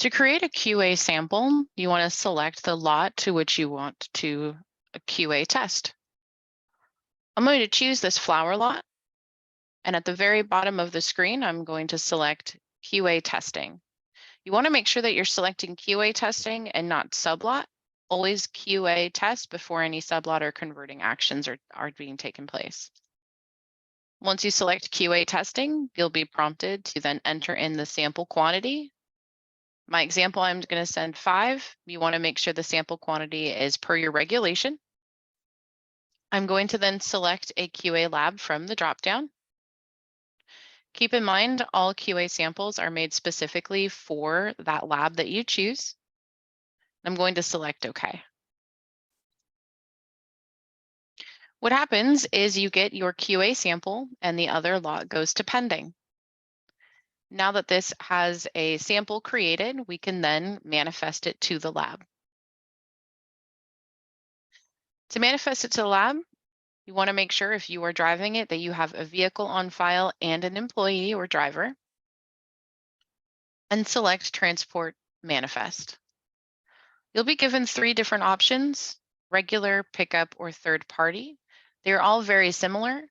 To create a QA sample, you want to select the lot to which you want to QA test. I'm going to choose this flower lot, and at the very bottom of the screen, I'm going to select QA testing. You want to make sure that you're selecting QA testing and not sublot. Always QA test before any sublot or converting actions are being taken place. Once you select QA testing, you'll be prompted to then enter in the sample quantity. My example, I'm going to send 5. You want to make sure the sample quantity is per your regulation. I'm going to then select a QA lab from the dropdown. Keep in mind, all QA samples are made specifically for that lab that you choose. I'm going to select OK. What happens is you get your QA sample and the other lot goes to pending. Now that this has a sample created, we can then manifest it to the lab. To manifest it to the lab, you want to make sure if you are driving it that you have a vehicle on file and an employee or driver, and select Transport Manifest. You'll be given 3 different options: regular, pickup, or third party. They're all very similar.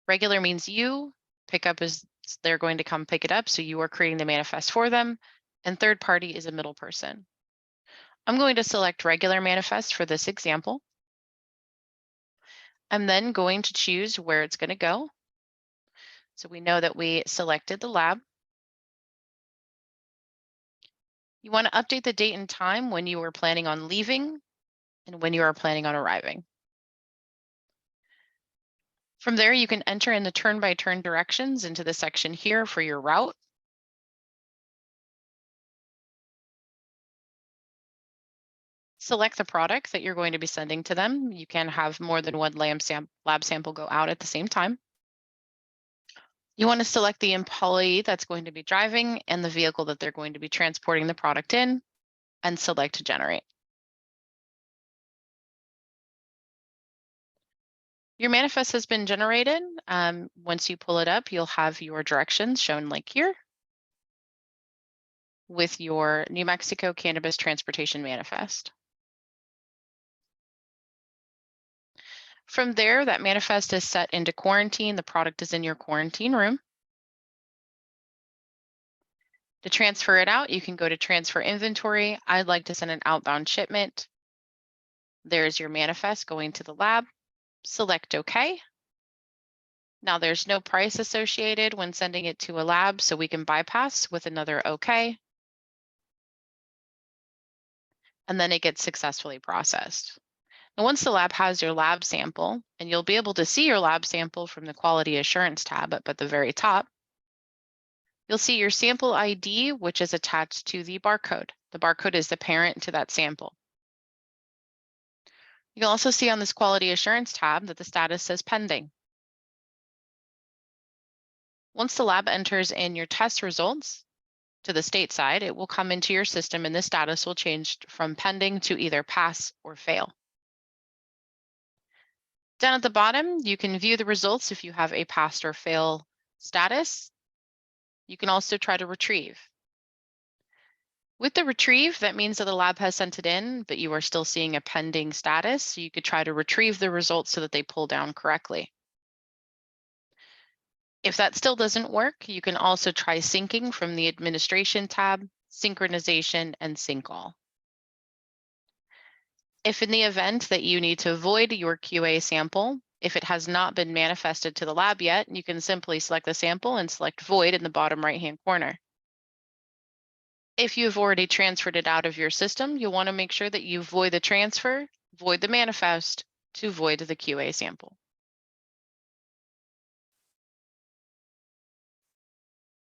Regular means you, pickup is they're going to come pick it up, so you are creating the manifest for them, and third party is a middle person. I'm going to select regular manifest for this example. I'm then going to choose where it's going to go. So we know that we selected the lab. You want to update the date and time when you were planning on leaving and when you are planning on arriving. From there, you can enter in the turn-by-turn directions into the section here for your route. Select the product that you're going to be sending to them. You can have more than one lab sample go out at the same time. You want to select the employee that's going to be driving and the vehicle that they're going to be transporting the product in, and select Generate. Your manifest has been generated. Once you pull it up, you'll have your directions shown like here with your New Mexico Cannabis Transportation Manifest. From there, that manifest is set into quarantine. The product is in your quarantine room. To transfer it out, you can go to Transfer Inventory. I'd like to send an outbound shipment. There's your manifest going to the lab. Select OK. Now there's no price associated when sending it to a lab, so we can bypass with another OK. And then it gets successfully processed. Now, once the lab has your lab sample, and you'll be able to see your lab sample from the Quality Assurance tab up at the very top, you'll see your sample ID, which is attached to the barcode. The barcode is the parent to that sample. You'll also see on this Quality Assurance tab that the status says pending. Once the lab enters in your test results to the state side, it will come into your system and the status will change from pending to either pass or fail. Down at the bottom, you can view the results if you have a pass or fail status. You can also try to retrieve. With the retrieve, that means that the lab has sent it in, but you are still seeing a pending status. So you could try to retrieve the results so that they pull down correctly. If that still doesn't work, you can also try syncing from the Administration tab, Synchronization, and Sync All. If in the event that you need to void your QA sample, if it has not been manifested to the lab yet, you can simply select the sample and select Void in the bottom right-hand corner. If you've already transferred it out of your system, you'll want to make sure that you void the transfer, void the manifest to void the QA sample.